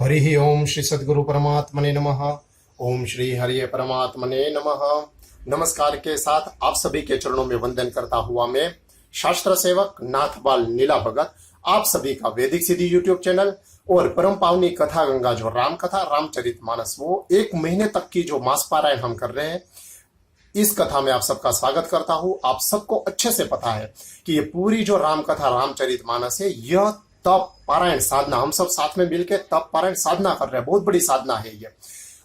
हरि ओम श्री सद्गुरु परमात्मने नमः। ओम श्री हरि परमात्मने नमः। नमस्कार के साथ आप सभी के चरणों में वंदन करता हुआ मैं शास्त्र सेवक नाथपाल नीला भगत आप सभी का वैदिक सिद्धि यूट्यूब चैनल और परम पावनी कथा गंगा जो राम कथा रामचरितमानस वो 1 महीने तक की जो मास पारायण हम कर रहे हैं, इस कथा में आप सबका स्वागत करता हूं। आप सबको अच्छे से पता है कि ये पूरी जो राम कथा रामचरितमानस है, यह तप पारायण साधना, हम सब साथ में मिलकर तप पारायण साधना कर रहे हैं। बहुत बड़ी साधना है ये,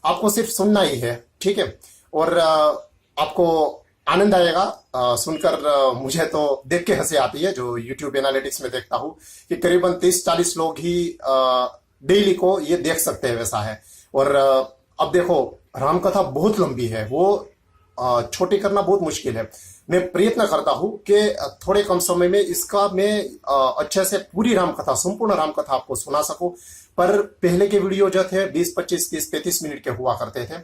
आपको सिर्फ सुनना ही है, ठीक है। और आपको आनंद आएगा सुनकर। मुझे तो देख के हंसी आती है जो यूट्यूब एनालिटिक्स में देखता हूं कि करीबन 30-40 लोग ही डेली को ये देख सकते हैं, वैसा है। और अब देखो, रामकथा बहुत लंबी है, वो छोटी करना बहुत मुश्किल है। मैं प्रयत्न करता हूं कि थोड़े कम समय में इसका मैं अच्छे से पूरी रामकथा, संपूर्ण रामकथा आपको सुना सकूं। पर पहले के वीडियो जो थे 20, 25, 30, 35 मिनट के हुआ करते थे।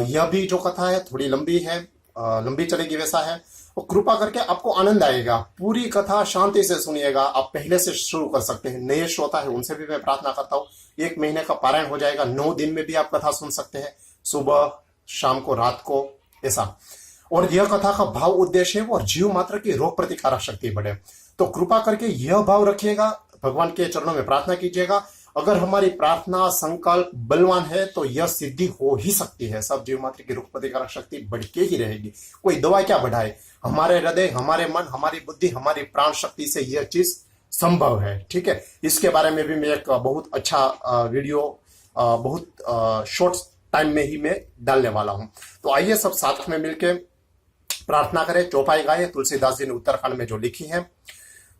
यह भी जो कथा है थोड़ी लंबी है, लंबी चलेगी, वैसा है। और कृपा करके आपको आनंद आएगा, पूरी कथा शांति से सुनिएगा। आप पहले से शुरू कर सकते हैं, नए श्रोता है उनसे भी मैं प्रार्थना करता हूँ। 1 महीने का पारायण हो जाएगा, 9 दिन में भी आप कथा सुन सकते हैं, सुबह, शाम को, रात को, ऐसा। और यह कथा का भाव उद्देश्य है वो जीव मात्र की रोग प्रतिकारक शक्ति बढ़े। तो कृपा करके यह भाव रखिएगा, भगवान के चरणों में प्रार्थना कीजिएगा। अगर हमारी प्रार्थना संकल्प बलवान है तो यह सिद्धि हो ही सकती है। सब जीव मात्र की रोग प्रतिकारक शक्ति बढ़ के ही रहेगी। कोई दवा क्या बढ़ाए, हमारे हृदय, हमारे मन, हमारी बुद्धि, हमारी प्राण शक्ति से यह चीज संभव है, ठीक है। इसके बारे में भी मैं एक बहुत अच्छा वीडियो बहुत शॉर्ट टाइम में ही मैं डालने वाला हूं। तो आइए सब साथ में मिलकर प्रार्थना करें। चौपाई गाये तुलसीदास जी ने उत्तराखंड में जो लिखी है।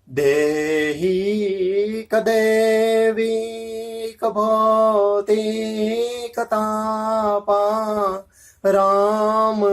देहि कदेवी भौतिक तापा राम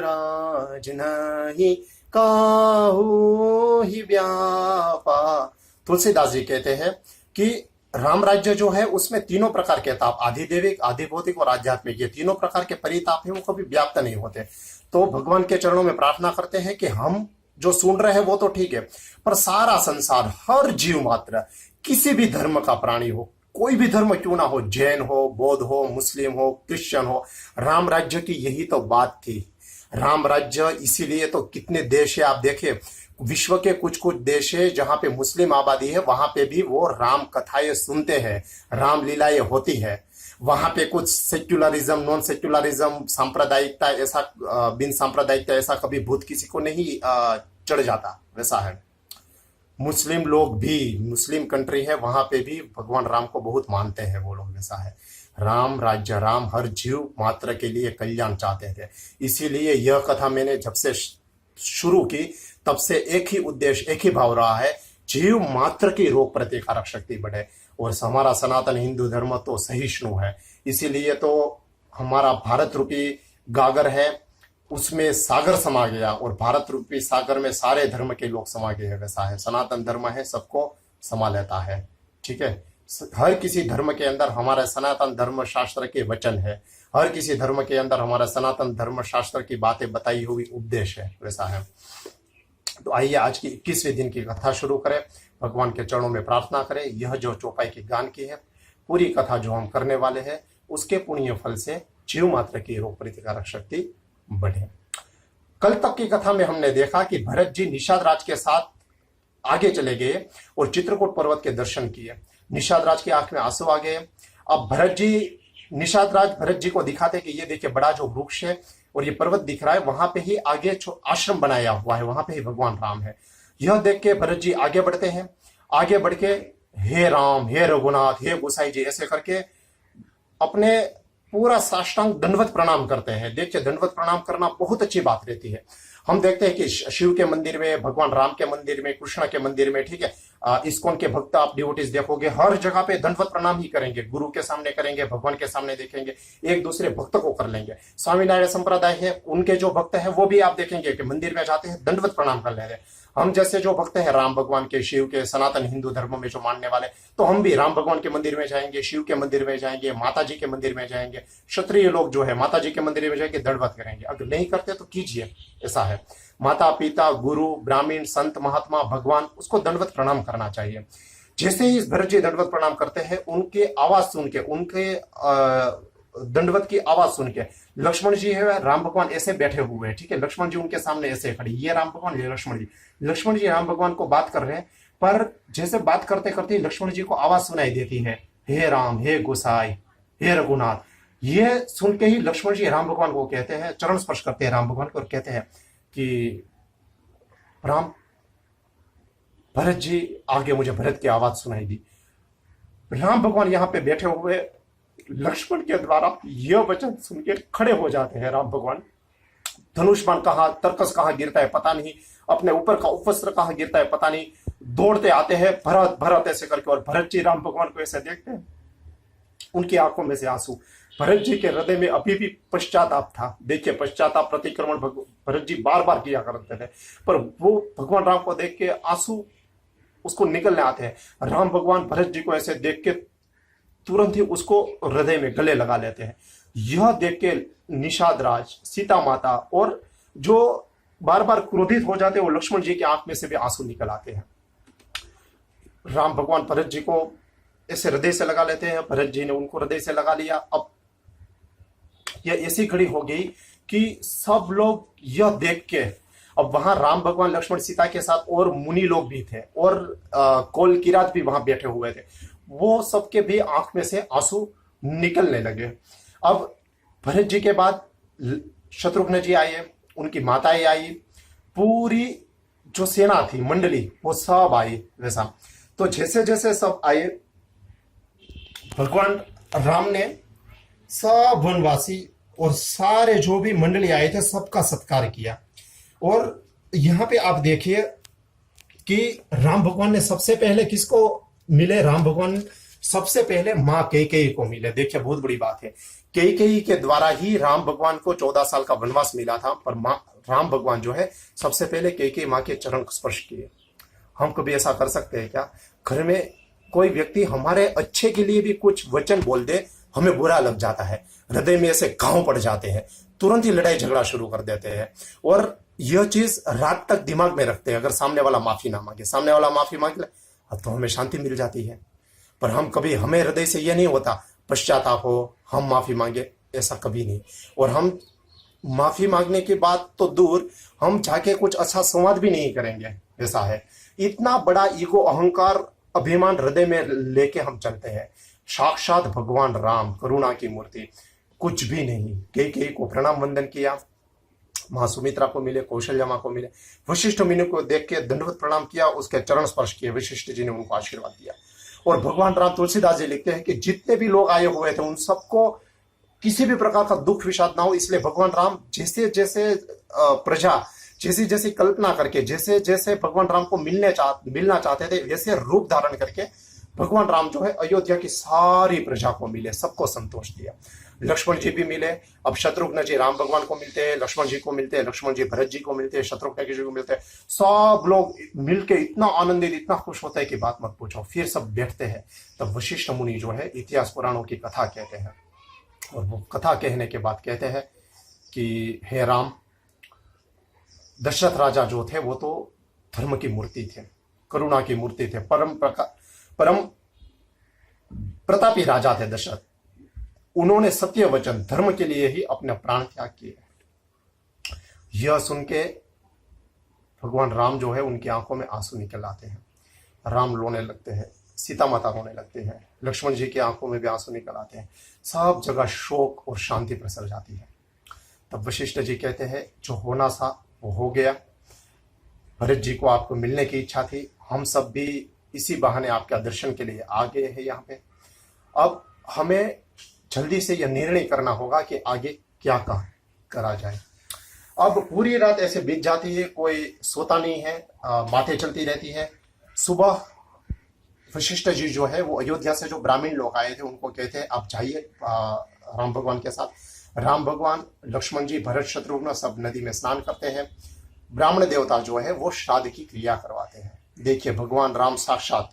राज नहीं काहू ही व्यापा। तुलसीदास जी कहते हैं कि राम राज्य जो है उसमें तीनों प्रकार के ताप, आधिदेविक, आधिभौतिक और आध्यात्मिक, ये तीनों प्रकार के परिताप है वो कभी व्याप्त नहीं होते। तो भगवान के चरणों में प्रार्थना करते हैं कि हम जो सुन रहे हैं वो तो ठीक है, पर सारा संसार, हर जीव मात्र, किसी भी धर्म का प्राणी हो, कोई भी धर्म क्यों ना हो, जैन हो, बौद्ध हो, मुस्लिम हो, क्रिश्चियन हो, राम राज्य की यही तो बात थी। राम राज्य इसीलिए तो कितने देश है आप देखिए, विश्व के कुछ कुछ देश है जहां पे मुस्लिम आबादी है, वहां पे भी वो राम कथाएं सुनते हैं, राम लीलाएं होती है। वहां पे कुछ सेक्युलरिज्म, नॉन सेक्युलरिज्म, सांप्रदायिकता, ऐसा बिन सांप्रदायिकता ऐसा कभी भूत किसी को नहीं चढ़ जाता, वैसा है। मुस्लिम लोग भी, मुस्लिम कंट्री है, वहां पे भी भगवान राम को बहुत मानते हैं वो लोग, वैसा है। राम राज्य, राम हर जीव मात्र के लिए कल्याण चाहते थे। इसीलिए यह कथा मैंने जब से शुरू की तब से एक ही उद्देश्य, एक ही भाव रहा है, जीव मात्र की रोग प्रतिकारक शक्ति बढ़े। और हमारा सनातन हिंदू धर्म तो सहिष्णु है, इसीलिए तो हमारा भारत रूपी गागर है, उसमें सागर समा गया, और भारत रूपी सागर में सारे धर्म के लोग समा गए हैं, वैसा है। सनातन धर्म है, सबको समा लेता है, ठीक है। हर किसी धर्म के अंदर हमारे सनातन धर्म शास्त्र के वचन है, हर किसी धर्म के अंदर हमारा सनातन धर्म शास्त्र की बातें बताई हुई उपदेश है, वैसा है। तो आइए आज की 21वें दिन की कथा शुरू करें, भगवान के चरणों में प्रार्थना करें। यह जो चौपाई की गान की है, पूरी कथा जो हम करने वाले हैं, उसके पुण्य फल से जीव मात्र की रोग प्रतिकारक शक्ति बढ़े। कल तक की कथा में हमने देखा कि भरत जी निषाद राज के साथ आगे चले गए और चित्रकूट पर्वत के दर्शन किए। निषाद राज की आंख में आंसू आ गए। अब निषाद राज भरत जी को दिखाते कि ये देखिए बड़ा जो वृक्ष है और ये पर्वत दिख रहा है, वहां पे ही आगे आश्रम बनाया हुआ है, वहां पे ही भगवान राम है। यह देख के भरत जी आगे बढ़ते हैं। आगे बढ़ के हे राम, हे रघुनाथ, हे गोसाई जी ऐसे करके अपने पूरा साष्टांग दंडवत प्रणाम करते हैं। देखिए, दंडवत प्रणाम करना बहुत अच्छी बात रहती है। हम देखते हैं कि शिव के मंदिर में, भगवान राम के मंदिर में, कृष्ण के मंदिर में, ठीक है, इस्कॉन के भक्त आप डिवोटीज देखोगे हर जगह पे दंडवत प्रणाम ही करेंगे, गुरु के सामने करेंगे, भगवान के सामने देखेंगे, एक दूसरे भक्त को कर लेंगे। स्वामीनारायण संप्रदाय है, उनके जो भक्त है वो भी आप देखेंगे कि मंदिर में जाते हैं, दंडवत प्रणाम कर लेते हैं। हम जैसे जो भक्त हैं राम भगवान के, शिव के, सनातन हिंदू धर्म में जो मानने वाले, तो हम भी राम भगवान के मंदिर में जाएंगे, शिव के मंदिर में जाएंगे, माता जी के मंदिर में जाएंगे, क्षत्रिय लोग जो है माता जी के मंदिर में जाएंगे, दंडवत करेंगे। अगर नहीं करते तो कीजिए, ऐसा है। माता पिता, गुरु, ब्राह्मण, संत, महात्मा, भगवान, उसको दंडवत प्रणाम करना चाहिए। जैसे ही भरत जी दंडवत प्रणाम करते हैं, उनके आवाज सुन के, उनके दंडवत की आवाज सुन के लक्ष्मण जी है, राम भगवान ऐसे बैठे हुए हैं, ठीक है, लक्ष्मण जी उनके सामने ऐसे खड़े, ये राम भगवान, ये लक्ष्मण जी। लक्ष्मण जी राम भगवान को बात कर रहे हैं, पर जैसे बात करते करते लक्ष्मण जी को आवाज सुनाई देती है, हे राम, हे गोसाई, हे रघुनाथ। ये सुन के ही लक्ष्मण जी राम भगवान को कहते हैं, चरण स्पर्श करते हैं राम भगवान को और कहते हैं कि राम, भरत जी आगे, मुझे भरत की आवाज सुनाई दी। राम भगवान यहाँ पे बैठे हुए लक्ष्मण के द्वारा यह वचन सुन के खड़े हो जाते हैं। राम भगवान, धनुष्मान कहाँ, तरकस कहाँ गिरता है पता नहीं, अपने ऊपर का उपवस्त्र कहाँ गिरता है पता नहीं, दौड़ते आते हैं, भरत भरत ऐसे करके, और भरत जी राम भगवान को ऐसे देखते हैं, उनकी आंखों में से आंसू। भरत जी के हृदय में अभी भी पश्चाताप था। देखिए, पश्चाताप प्रतिक्रमण भरत जी बार बार किया करते थे, पर वो भगवान राम को देख के आंसू उसको निकलने आते हैं। राम भगवान भरत जी को ऐसे देख के तुरंत ही उसको हृदय में गले लगा लेते हैं। यह देख के निषाद राज, सीता माता और जो बार बार क्रोधित हो जाते हैं, वो लक्ष्मण जी की आंख में से भी आंसू निकल आते हैं। राम भगवान भरत जी को ऐसे हृदय से लगा लेते हैं, भरत जी ने उनको हृदय से लगा लिया। अब यह ऐसी घड़ी हो गई कि सब लोग यह देख के, अब वहां राम भगवान लक्ष्मण सीता के साथ और मुनि लोग भी थे, और कोल किरात भी वहां बैठे हुए थे, वो सबके भी आंख में से आंसू निकलने लगे। अब भरत जी के बाद शत्रुघ्न जी आए, उनकी माताएं आई, पूरी जो सेना थी, मंडली, वो सब आई। वैसा तो जैसे जैसे सब आए, भगवान राम ने सब वनवासी और सारे जो भी मंडली आए थे सबका सत्कार किया। और यहां पे आप देखिए कि राम भगवान ने सबसे पहले किसको मिले? राम भगवान सबसे पहले मां कैकेयी को मिले। देखिए, बहुत बड़ी बात है, कैकेयी के द्वारा ही राम भगवान को 14 साल का वनवास मिला था, पर मां राम भगवान जो है सबसे पहले कैकेयी मां के चरण स्पर्श किए। हम कभी ऐसा कर सकते हैं क्या? घर में कोई व्यक्ति हमारे अच्छे के लिए भी कुछ वचन बोल दे, हमें बुरा लग जाता है, हृदय में ऐसे घाव पड़ जाते हैं, तुरंत ही लड़ाई झगड़ा शुरू कर देते हैं, और यह चीज रात तक दिमाग में रखते हैं। अगर सामने वाला माफी ना मांगे, सामने वाला माफी मांग ले, अब तो हमें शांति मिल जाती है। पर हम कभी, हमें हृदय से यह नहीं होता पश्चाताप हो, हम माफी मांगे, ऐसा कभी नहीं। और हम माफी मांगने की बात तो दूर, हम जाके कुछ अच्छा संवाद भी नहीं करेंगे, ऐसा है। इतना बड़ा ईगो, अहंकार, अभिमान हृदय में लेके हम चलते हैं। साक्षात भगवान राम, करुणा की मूर्ति, कुछ भी नहीं। कैकेयी को प्रणाम वंदन किया, मां सुमित्रा को मिले, कौशल्या मां को मिले, वशिष्ठ मुनि को देख के दंडवत प्रणाम किया, उसके चरण स्पर्श किए, वशिष्ठ जी ने उनको आशीर्वाद दिया। और भगवान राम, तुलसीदास जी लिखते हैं कि जितने भी लोग आए हुए थे उन सबको किसी भी प्रकार का दुख विषाद ना हो, इसलिए भगवान राम जैसे जैसे प्रजा जैसी जैसी कल्पना करके, जैसे जैसे भगवान राम को मिलना चाहते थे, वैसे रूप धारण करके भगवान राम जो है अयोध्या की सारी प्रजा को मिले, सबको संतोष दिया। लक्ष्मण जी भी मिले। अब शत्रुघ्न जी राम भगवान को मिलते हैं, लक्ष्मण जी को मिलते हैं, लक्ष्मण जी भरत जी को मिलते हैं, शत्रुघ्न जी को मिलते हैं, सब लोग मिलके इतना आनंदित, इतना खुश होता है कि बात मत पूछो। फिर सब बैठते हैं, तब वशिष्ठ मुनि जो है इतिहास पुराणों की कथा कहते हैं, और वो कथा कहने के बाद कहते हैं कि हे राम, दशरथ राजा जो थे वो तो धर्म की मूर्ति थे, करुणा की मूर्ति थे, परम प्रतापी राजा थे दशरथ। उन्होंने सत्य वचन, धर्म के लिए ही अपने प्राण त्याग किए। यह सुन के भगवान राम जो है, उनकी आंखों में आंसू निकल आते हैं। राम रोने लगते हैं, सीता माता रोने लगते हैं, लक्ष्मण जी की आंखों में भी आंसू निकल आते हैं, सब जगह शोक और शांति प्रसर जाती है। तब वशिष्ठ जी कहते हैं, जो होना था वो हो गया। भरत जी को आपको मिलने की इच्छा थी, हम सब भी इसी बहाने आपका दर्शन के लिए आ गए हैं यहाँ पे। अब हमें जल्दी से यह निर्णय करना होगा कि आगे क्या करा जाए। अब पूरी रात ऐसे बीत जाती है, कोई सोता नहीं है, बातें चलती रहती है। सुबह वशिष्ठ जी जो है वो अयोध्या से जो ब्राह्मण लोग आए थे उनको कहते हैं आप जाइए राम भगवान के साथ। राम भगवान, लक्ष्मण जी, भरत, शत्रुघ्न सब नदी में स्नान करते हैं। ब्राह्मण देवता जो है वो श्राद्ध की क्रिया करवाते हैं। देखिए, भगवान राम साक्षात,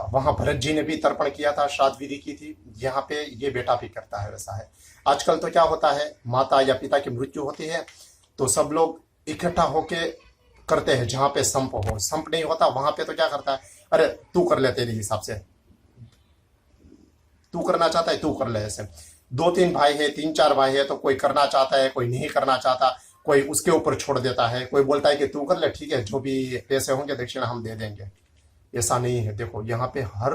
वहां भरत जी ने भी तर्पण किया था, श्राद्ध विधि की थी, यहाँ पे ये बेटा भी करता है। वैसा है आजकल तो क्या होता है, माता या पिता की मृत्यु होती है तो सब लोग इकट्ठा होके करते हैं, जहां पे संप हो। संप नहीं होता वहां पे तो क्या करता है, अरे तू कर ले, तेरे हिसाब से तू करना चाहता है तू कर ले। ऐसे 2-3 भाई है, 3-4 भाई है, तो कोई करना चाहता है, कोई नहीं करना चाहता, कोई उसके ऊपर छोड़ देता है, कोई बोलता है कि तू कर ले, ठीक है, जो भी पैसे होंगे दक्षिणा हम दे देंगे। ऐसा नहीं है। देखो यहाँ पे हर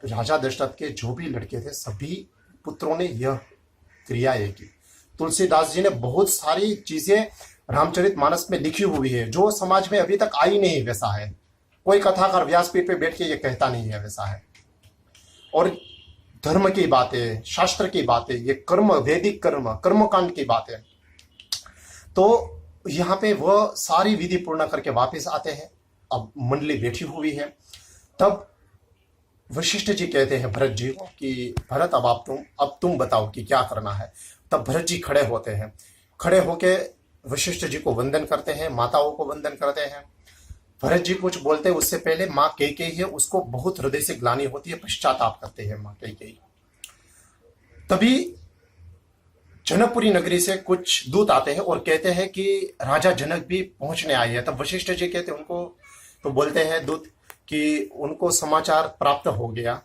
राजा दशरथ के जो भी लड़के थे सभी पुत्रों ने यह क्रियाएं की। तुलसीदास जी ने बहुत सारी चीजें रामचरितमानस में लिखी हुई है जो समाज में अभी तक आई नहीं वैसा है। कोई कथाकार व्यासपीठ पे बैठ के ये कहता नहीं है वैसा है। और धर्म की बातें, शास्त्र की बातें, ये कर्म, वैदिक कर्म, कर्मकांड की बातें, तो यहाँ पे वह सारी विधि पूर्ण करके वापस आते हैं। अब मंडली बैठी हुई है, तब वशिष्ठ जी कहते हैं भरत जी को कि भरत अब तुम बताओ कि क्या करना है। तब भरत जी खड़े होते हैं, खड़े होके वशिष्ठ जी को वंदन करते हैं, माताओं को वंदन करते हैं। भरत जी कुछ बोलते हैं उससे पहले माँ कैकेयी है, उसको बहुत हृदय से ग्लानि होती है, पश्चाताप करते हैं माँ कैकेयी। तभी जनकपुरी नगरी से कुछ दूत आते हैं और कहते हैं कि राजा जनक भी पहुंचने आए हैं। तब वशिष्ठ जी कहते हैं उनको, तो बोलते हैं दूत कि उनको समाचार प्राप्त हो गया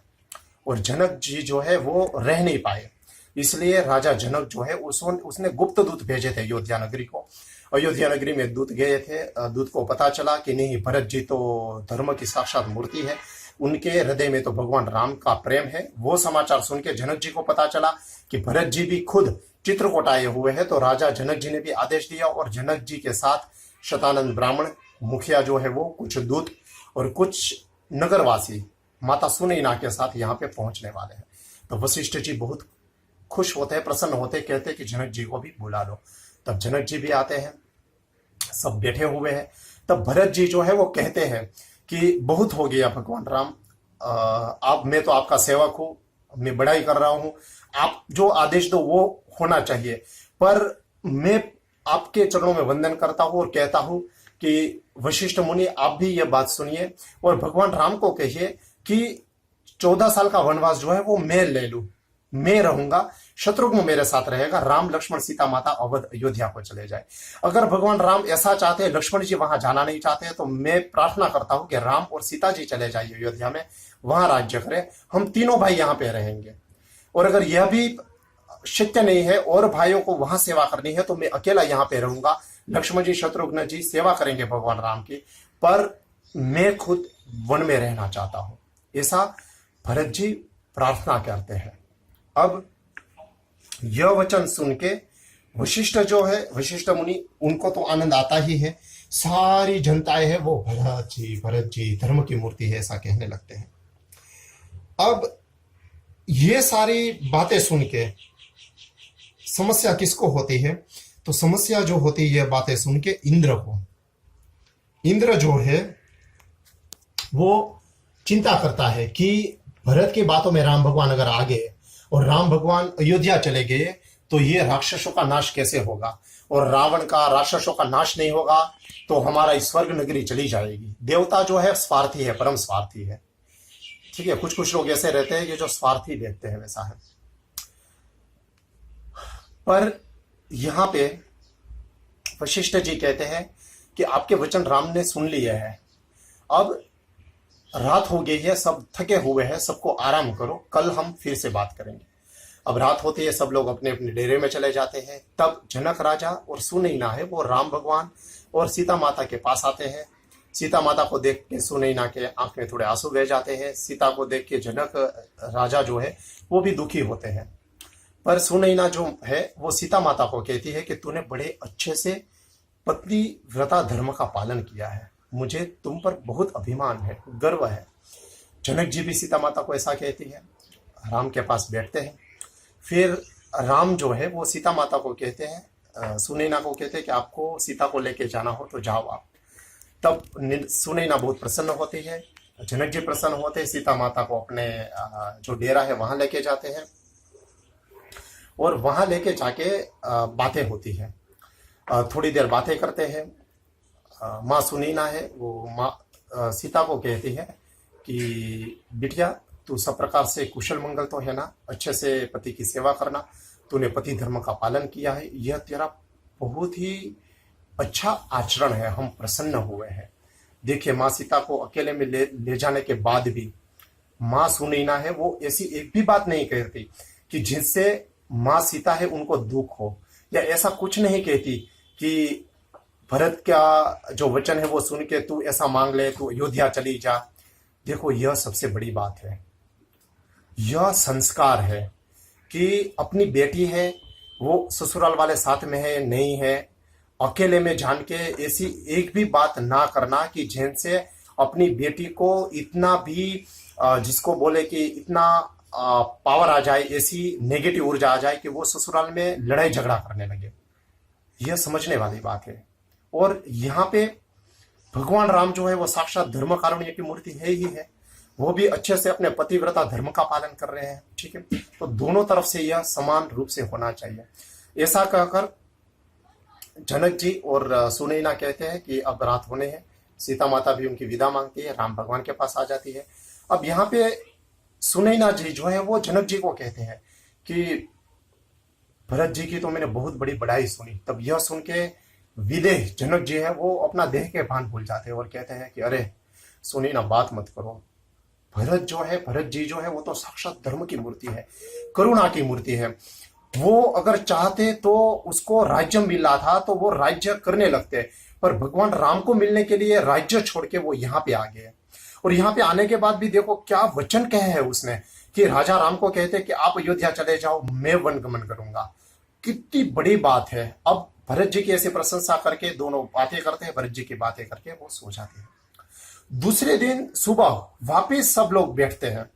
और जनक जी जो है वो रह नहीं पाए, इसलिए राजा जनक जो है उसने गुप्त दूत भेजे थे अयोध्या नगरी को। अयोध्या नगरी में दूत गए थे, दूत को पता चला कि नहीं, भरत जी तो धर्म की साक्षात मूर्ति है, उनके हृदय में तो भगवान राम का प्रेम है। वो समाचार सुन के जनक जी को पता चला कि भरत जी भी खुद चित्रकूट आए हुए हैं, तो राजा जनक जी ने भी आदेश दिया और जनक जी के साथ शतानंद ब्राह्मण मुखिया जो है वो, कुछ दूत और कुछ नगरवासी माता सुनैना के साथ यहाँ पे पहुंचने वाले हैं। तो वशिष्ठ जी बहुत खुश होते हैं, प्रसन्न होते हैं, कहते हैं कि जनक जी को भी बुला लो। तब जनक जी भी आते हैं, सब बैठे हुए हैं। तब भरत जी जो है वो कहते हैं कि बहुत हो गया भगवान राम, आप, मैं तो आपका सेवक हूं, मैं बड़ाई कर रहा हूं, आप जो आदेश दो वो होना चाहिए, पर मैं आपके चरणों में वंदन करता हूं और कहता हूं कि वशिष्ठ मुनि आप भी यह बात सुनिए और भगवान राम को कहिए कि 14 साल का वनवास जो है वो मैं ले लूं, मैं रहूंगा, शत्रुघ्न मेरे साथ रहेगा, राम लक्ष्मण सीता माता अवध अयोध्या को चले जाए। अगर भगवान राम ऐसा चाहते हैं, लक्ष्मण जी वहां जाना नहीं चाहते हैं, तो मैं प्रार्थना करता हूं कि राम और सीता जी चले जाइए अयोध्या में, वहां राज्य करें, हम तीनों भाई यहाँ पे रहेंगे। और अगर यह भी शक्य नहीं है और भाइयों को वहां सेवा करनी है तो मैं अकेला यहाँ पे रहूंगा, लक्ष्मण जी शत्रुघ्न जी सेवा करेंगे भगवान राम की, पर मैं खुद वन में रहना चाहता हूं। ऐसा भरत जी प्रार्थना करते हैं। अब यह वचन सुन के वशिष्ठ जो है, वशिष्ठ मुनि, उनको तो आनंद आता ही है, सारी जनताएं है वो भरत जी धर्म की मूर्ति है ऐसा कहने लगते हैं। अब ये सारी बातें सुन के समस्या किसको होती है, तो समस्या जो होती है ये बातें सुन के इंद्र को। इंद्र जो है वो चिंता करता है कि भरत की बातों में राम भगवान अगर आ गए और राम भगवान अयोध्या चले गए तो ये राक्षसों का नाश कैसे होगा, और रावण का, राक्षसों का नाश नहीं होगा तो हमारा स्वर्ग नगरी चली जाएगी। देवता जो है स्वार्थी है, परम स्वार्थी है, ठीक है। कुछ कुछ लोग ऐसे रहते हैं कि जो स्वार्थी देखते हैं, वैसा है। पर यहां पे वशिष्ठ जी कहते हैं कि आपके वचन राम ने सुन लिए हैं, अब रात हो गई है, सब थके हुए हैं, सबको आराम करो, कल हम फिर से बात करेंगे। अब रात होती है, सब लोग अपने अपने डेरे में चले जाते हैं। तब जनक राजा और सुनैना है वो राम भगवान और सीता माता के पास आते हैं। सीता माता को देख के सुनैना के आंख में थोड़े आंसू बह जाते हैं। सीता को देख के जनक राजा जो है वो भी दुखी होते हैं। पर सुनैना जो है वो सीता माता को कहती है कि तूने बड़े अच्छे से पत्नी व्रता धर्म का पालन किया है, मुझे तुम पर बहुत अभिमान है, गर्व है। जनक जी भी सीता माता को ऐसा कहती है। राम के पास बैठते हैं। फिर राम जो है वो सीता माता को कहते हैं, सुनैना को कहते हैं कि आपको सीता को लेके जाना हो तो जाओ आप। तब सुनैना बहुत प्रसन्न होती है, जनक जी प्रसन्न होते हैं, सीता माता को अपने जो डेरा है वहां लेके जाते हैं और वहां लेके जाके बातें होती है। थोड़ी देर बातें करते हैं। माँ सुनैना है वो माँ सीता को कहती है कि बिटिया तू सब प्रकार से कुशल मंगल तो है ना, अच्छे से पति की सेवा करना, तूने पति धर्म का पालन किया है, यह तेरा बहुत ही अच्छा आचरण है, हम प्रसन्न हुए हैं। देखिए माँ सीता को अकेले में ले जाने के बाद भी माँ सुनैना है वो ऐसी एक भी बात नहीं कहती कि जिससे माँ सीता है उनको दुख हो, या ऐसा कुछ नहीं कहती कि भरत का जो वचन है वो सुन के तू ऐसा मांग ले, तू अयोध्या चली जा। देखो यह सबसे बड़ी बात है, यह संस्कार है कि अपनी बेटी है वो ससुराल वाले साथ में है नहीं है, अकेले में जान के ऐसी एक भी बात ना करना कि जिनसे अपनी बेटी को इतना भी जिसको बोले कि इतना पावर आ जाए, ऐसी नेगेटिव ऊर्जा आ जाए कि वो ससुराल में लड़ाई झगड़ा करने लगे। यह समझने वाली बात है। और यहाँ पे भगवान राम जो है वो साक्षात धर्म कारुण्य की मूर्ति है ही है, वो भी अच्छे से अपने पतिव्रता धर्म का पालन कर रहे हैं। ठीक है, तो दोनों तरफ से यह समान रूप से होना चाहिए। ऐसा कहकर जनक जी और सुनैना कहते हैं कि अब रात होने हैं। सीता माता भी उनकी विदा मांगती है, राम भगवान के पास आ जाती है। अब यहाँ पे सुनैना जी जो है वो जनक जी को कहते हैं कि भरत जी की तो मैंने बहुत बड़ी बड़ाई सुनी। तब यह सुन के विदेह जनक जी है वो अपना देह के भान भूल जाते हैं और कहते हैं कि अरे सुनैना बात मत करो, भरत जी जो है वो तो साक्षात धर्म की मूर्ति है, करुणा की मूर्ति है। वो अगर चाहते तो उसको राज्य मिला था तो वो राज्य करने लगते, पर भगवान राम को मिलने के लिए राज्य छोड़ के वो यहाँ पे आ गए। और यहाँ पे आने के बाद भी देखो क्या वचन कहे है उसने कि राजा राम को कहते कि आप अयोध्या चले जाओ, मैं वनगमन करूंगा। कितनी बड़ी बात है। अब भरत जी की ऐसी प्रशंसा करके दोनों बातें करते हैं, भरत जी की बातें करके वो सो जाते हैं। दूसरे दिन सुबह वापिस सब लोग बैठते हैं,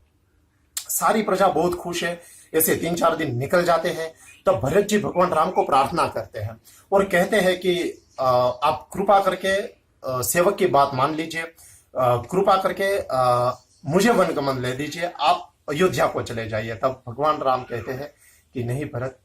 सारी प्रजा बहुत खुश है। ऐसे 3-4 दिन निकल जाते हैं। तब भरत जी भगवान राम को प्रार्थना करते हैं और कहते हैं कि आप कृपा करके सेवक की बात मान लीजिए, कृपा करके मुझे वनगमन ले दीजिए, आप अयोध्या को चले जाइए। तब भगवान राम कहते हैं कि नहीं भरत,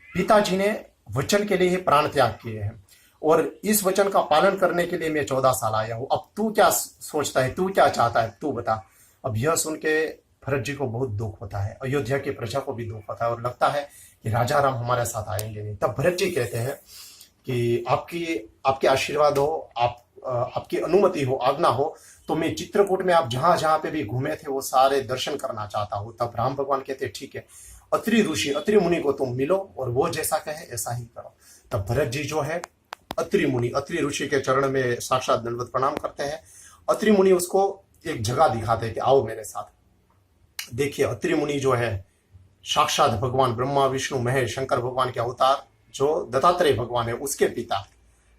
पिताजी ने वचन के लिए ही प्राण त्याग किए हैं और इस वचन का पालन करने के लिए मैं 14 साल आया हूं। अब तू क्या सोचता है, तू क्या चाहता है, तू बता। अब यह सुन के भरत जी को बहुत दुख होता है, अयोध्या की प्रजा को भी दुख होता है और लगता है कि राजा राम हमारे साथ आएंगे नहीं। तब भरत जी कहते हैं कि आपके आशीर्वाद हो, आपकी अनुमति हो, आज्ञा हो तो मैं चित्रकूट में आप जहां जहां पे भी घूमे थे वो सारे दर्शन करना चाहता हूं। तब राम भगवान कहते ठीक है, अत्रि ऋषि अत्रि मुनि को तुम मिलो और वो जैसा कहे ऐसा ही करो। तब भरत जी जो है अत्रि मुनि, अत्रि ऋषि के चरण में साक्षात दंडवत प्रणाम करते हैं। अत्रि मुनि उसको एक जगह दिखाते हैं कि आओ मेरे साथ। देखिए अत्रि मुनि जो है साक्षात भगवान ब्रह्मा विष्णु महेश शंकर भगवान के अवतार, जो दत्तात्रेय भगवान है उसके पिता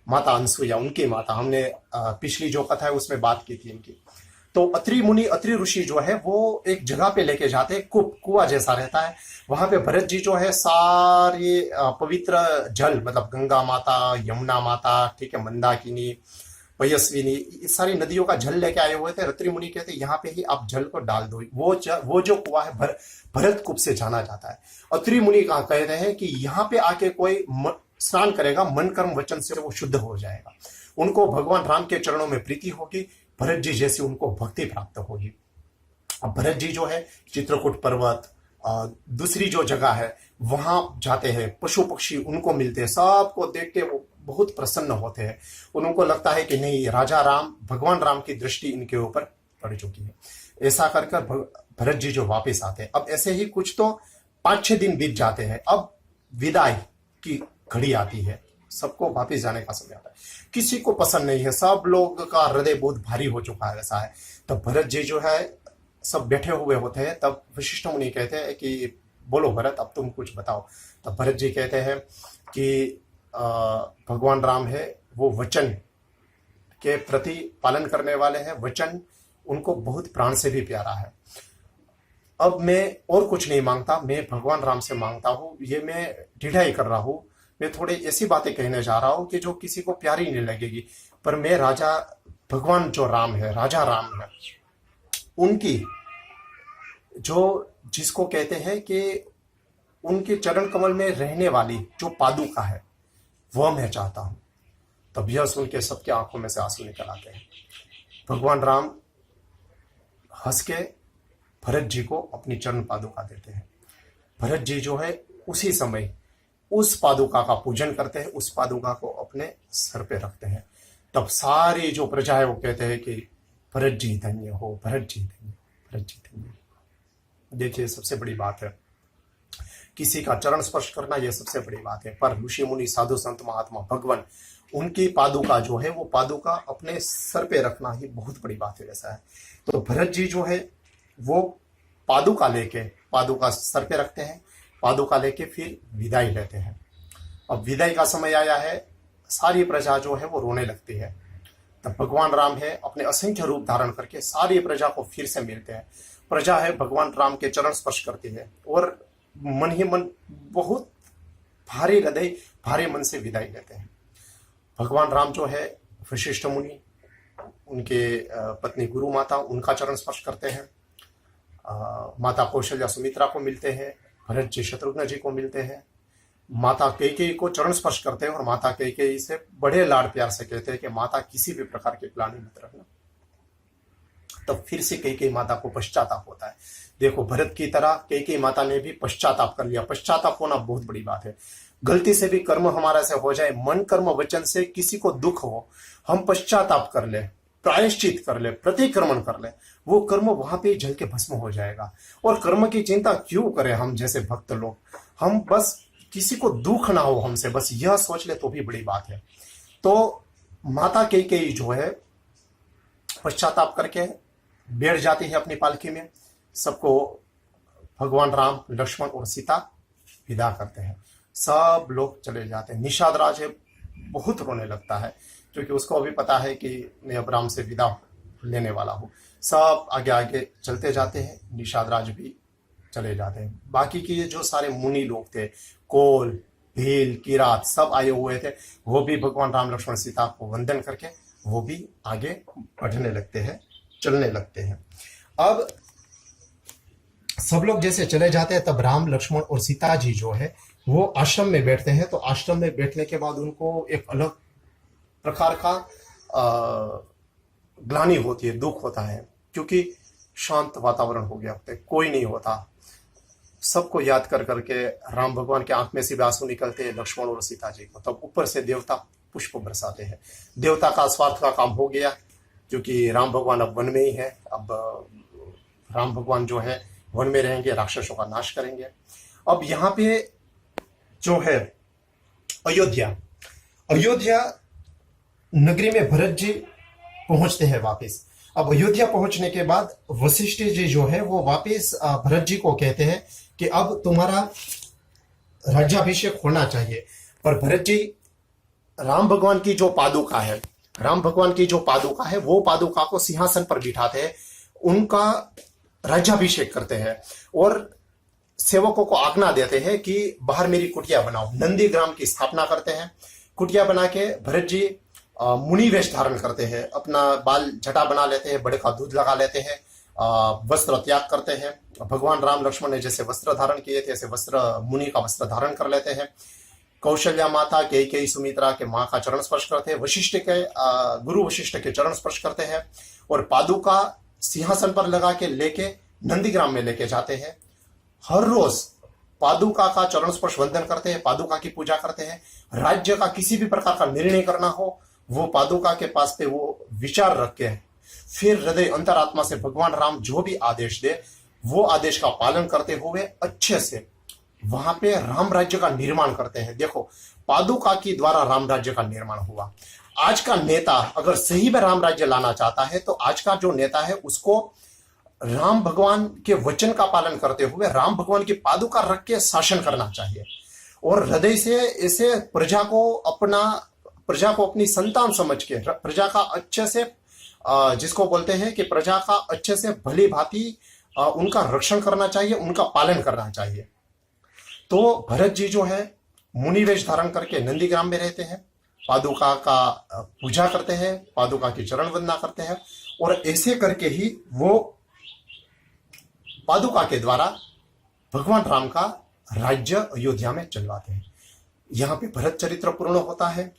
माता अनसुईया, उनकी माता। हमने पिछली जो कथा है उसमें बात की थी इनकी। तो अत्रि मुनि अत्रि ऋषि जो है वो एक जगह पे लेके जाते हैं, कुआं जैसा रहता है। वहां पे भरत जी जो है सारे पवित्र जल, मतलब गंगा माता, यमुना माता, ठीक है, मंदाकिनी, पयस्विनी, इस सारी नदियों का जल लेके आए हुए थे। अत्रि मुनि कहते यहाँ पे ही आप जल को डाल दो। वो जो कुआं है भरत कूप से जाना जाता है। अत्रि मुनि कहते हैं कि यहाँ पे आके कोई स्नान करेगा, मन कर्म वचन से वो शुद्ध हो जाएगा, उनको भगवान राम के चरणों में प्रीति होगी, भरत जी जैसी उनको भक्ति प्राप्त होगी। अब भरत जी जो है चित्रकूट पर्वत, दूसरी जो जगह है वहां जाते हैं, पशु पक्षी उनको मिलते हैं, सबको देख के वो बहुत प्रसन्न होते हैं। उनको लगता है कि नहीं, राजा राम, भगवान राम की दृष्टि इनके ऊपर पड़ चुकी है। ऐसा कर भरत जी जो वापस आते हैं। अब ऐसे ही कुछ तो 5-6 दिन बीत जाते हैं। अब विदाई की घड़ी आती है, सबको वापस जाने का समय आता है। किसी को पसंद नहीं है, सब लोग का हृदय बहुत भारी हो चुका है, ऐसा है। तब भरत जी जो है सब बैठे हुए होते हैं। तब वशिष्ठ मुनि कहते हैं कि बोलो भरत, अब तुम कुछ बताओ। तब भरत जी कहते हैं कि भगवान राम है वो वचन के प्रति पालन करने वाले हैं, वचन उनको बहुत प्राण से भी प्यारा है। अब मैं और कुछ नहीं मांगता, मैं भगवान राम से मांगता हूँ। ये मैं ढिठाई कर रहा हूँ, मैं थोड़ी ऐसी बातें कहने जा रहा हूँ कि जो किसी को प्यारी नहीं लगेगी, पर मैं राजा भगवान जो राम है, राजा राम है, उनकी जो जिसको कहते हैं कि उनके चरण कमल में रहने वाली जो पादुका है वह मैं चाहता हूं। तब यह सुन के सबके आंखों में से आंसू निकल आते हैं। भगवान राम हंस के भरत जी को अपनी चरण पादुका देते हैं। भरत जी जो है उसी समय उस पादुका का पूजन करते हैं, उस पादुका को अपने सर पे रखते हैं। तब सारी जो प्रजा है वो कहते हैं कि भरत जी धन्य हो, भरत जी धन्य, भरत जी धन्य। देखिए सबसे बड़ी बात है, किसी का चरण स्पर्श करना यह सबसे बड़ी बात है, पर ऋषि मुनि साधु संत महात्मा भगवान उनकी पादुका जो है वो पादुका अपने सर पे रखना ही बहुत बड़ी बात है। ऐसा है तो भरत जी जो है वो पादुका सर पे रखते हैं, पादुका लेके फिर विदाई लेते हैं। अब विदाई का समय आया है, सारी प्रजा जो है वो रोने लगती है। तब भगवान राम है अपने असंख्य रूप धारण करके सारी प्रजा को फिर से मिलते हैं। प्रजा है भगवान राम के चरण स्पर्श करती है और मन ही मन बहुत भारी हृदय भारी मन से विदाई लेते हैं। भगवान राम जो है वशिष्ठ मुनि, उनके पत्नी गुरु माता, उनका चरण स्पर्श करते हैं। माता कौशल्या सुमित्रा को मिलते हैं, भरत जी शत्रुघ्न जी को मिलते हैं, माता कैकेयी को चरण स्पर्श करते हैं और माता कैकेयी से बड़े लाड़ प्यार से कहते हैं कि माता किसी भी प्रकार की ग्लानि मत रखना। तब फिर से कैकेयी माता को पश्चाताप होता है। देखो भरत की तरह कैकेयी माता ने भी पश्चाताप कर लिया। पश्चाताप होना बहुत बड़ी बात है। गलती से भी कर्म हमारा से हो जाए, मन कर्म वचन से किसी को दुख हो, हम पश्चाताप कर ले, प्रायश्चित कर ले, प्रतिक्रमण कर ले, वो कर्म वहां पे जल के भस्म हो जाएगा। और कर्म की चिंता क्यों करें हम जैसे भक्त लोग, हम बस किसी को दुख ना हो हमसे, बस यह सोच ले तो भी बड़ी बात है। तो माता कैकेयी जो है पश्चाताप करके बैठ जाती है अपनी पालकी में। सबको भगवान राम, लक्ष्मण और सीता विदा करते हैं। सब लोग चले जाते हैं। निषाद राज है बहुत रोने लगता है क्योंकि उसको अभी पता है कि मैं अब राम से विदा लेने वाला हूँ। सब आगे आगे चलते जाते हैं, निषाद राज भी चले जाते हैं। बाकी के जो सारे मुनि लोग थे, कोल, भील, किरात, सब आए हुए थे, वो भी भगवान राम लक्ष्मण सीता को वंदन करके वो भी आगे बढ़ने लगते हैं, चलने लगते हैं। अब सब लोग जैसे चले जाते हैं तब राम लक्ष्मण और सीता जी जो है वो आश्रम में बैठते हैं। तो आश्रम में बैठने के बाद उनको एक अलग प्रकार का ग्लानि होती है, दुख होता है, क्योंकि शांत वातावरण हो गया, कोई नहीं होता। सबको याद कर करके राम भगवान के आंख में से आंसू निकलते हैं लक्ष्मण और सीता जी को। तब ऊपर से देवता पुष्प बरसाते हैं। देवता का स्वार्थ का काम हो गया क्योंकि राम भगवान अब वन में ही है। अब राम भगवान जो है वन में रहेंगे, राक्षसों का नाश करेंगे। अब यहाँ पे जो है अयोध्या नगरी में भरत जी पहुंचते हैं वापस। अब अयोध्या पहुंचने के बाद वशिष्ठ जी जो है वो वापस भरत जी को कहते हैं कि अब तुम्हारा राज्याभिषेक होना चाहिए। पर भरत जी राम भगवान की जो पादुका है, वो पादुका को सिंहासन पर बिठाते हैं, उनका राज्याभिषेक करते हैं और सेवकों को आज्ञा देते हैं कि बाहर मेरी कुटिया बनाओ। नंदी ग्राम की स्थापना करते हैं। कुटिया बना के भरत जी मुनि वेश धारण करते हैं, अपना बाल जटा बना लेते हैं, बड़े का दूध लगा लेते हैं, वस्त्र त्याग करते हैं। भगवान राम लक्ष्मण ने जैसे वस्त्र धारण किए थे ऐसे वस्त्र मुनि का वस्त्र धारण कर लेते हैं। कौशल्या माता, कैकेयी, सुमित्रा के माँ का चरण स्पर्श करते हैं, गुरु वशिष्ठ के चरण स्पर्श करते हैं और पादुका सिंहासन पर लगा के लेके नंदीग्राम में लेके जाते हैं। हर रोज पादुका का चरण स्पर्श वंदन करते हैं, पादुका की पूजा करते हैं। राज्य का किसी भी प्रकार का निर्णय करना हो, वो पादुका के पास पे वो विचार रख के फिर हृदय अंतरात्मा से भगवान राम जो भी आदेश दे वो आदेश का पालन करते हुए अच्छे से वहां पे राम राज्य का निर्माण करते हैं। देखो पादुका के द्वारा राम राज्य का निर्माण हुआ। आज का नेता अगर सही में राम राज्य लाना चाहता है तो आज का जो नेता है उसको राम भगवान के वचन का पालन करते हुए राम भगवान की पादुका रख के शासन करना चाहिए और हृदय से ऐसे प्रजा को अपनी संतान समझ के प्रजा का अच्छे से जिसको बोलते हैं कि प्रजा का अच्छे से भली भांति उनका रक्षण करना चाहिए, उनका पालन करना चाहिए। तो भरत जी जो है मुनि वेश धारण करके नंदीग्राम में रहते हैं, पादुका का पूजा करते हैं, पादुका की चरण वंदना करते हैं और ऐसे करके ही वो पादुका के द्वारा भगवान राम का राज्य अयोध्या में चलवाते हैं। यहाँ पे भरत चरित्र पूर्ण होता है,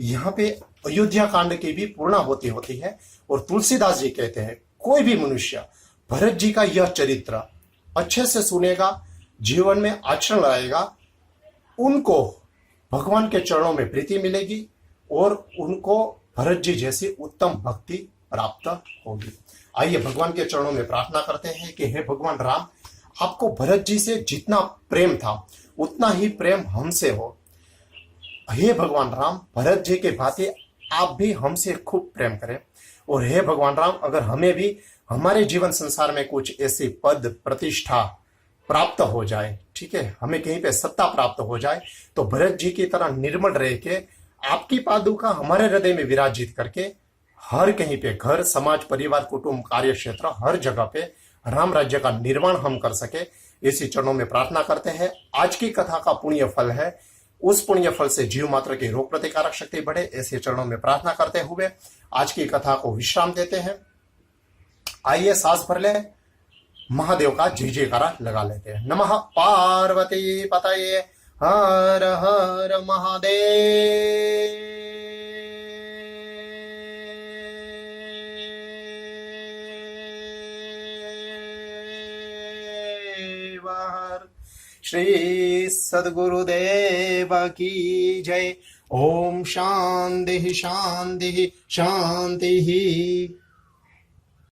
यहाँ पे अयोध्या कांड की भी पूर्ण होती है और तुलसीदास जी कहते हैं कोई भी मनुष्य भरत जी का यह चरित्र अच्छे से सुनेगा, जीवन में आचरण लाएगा, उनको भगवान के चरणों में प्रीति मिलेगी और उनको भरत जी जैसी उत्तम भक्ति प्राप्त होगी। आइए भगवान के चरणों में प्रार्थना करते हैं कि हे भगवान राम, आपको भरत जी से जितना प्रेम था उतना ही प्रेम हमसे हो। हे भगवान राम, भरत जी के भांति आप भी हमसे खूब प्रेम करें। और हे भगवान राम, अगर हमें भी हमारे जीवन संसार में कुछ ऐसी पद प्रतिष्ठा प्राप्त हो जाए, ठीक है, हमें कहीं पे सत्ता प्राप्त हो जाए, तो भरत जी की तरह निर्मल रह के आपकी पादुका हमारे हृदय में विराजित करके हर कहीं पे घर, समाज, परिवार, कुटुंब, कार्य क्षेत्र, हर जगह पे राम राज्य का निर्माण हम कर सके, इसी चरणों में प्रार्थना करते हैं। आज की कथा का पुण्य फल है, उस पुण्य फल से जीव मात्र की रोग प्रतिकारक शक्ति बढ़े, ऐसे चरणों में प्रार्थना करते हुए आज की कथा को विश्राम देते हैं। आइए सांस भर ले, महादेव का जय जयकारा लगा लेते हैं। नमः पार्वती पतये हर हर महादेव। श्री सद्गुरुदेव की जय। ओम शांति शांति शांति।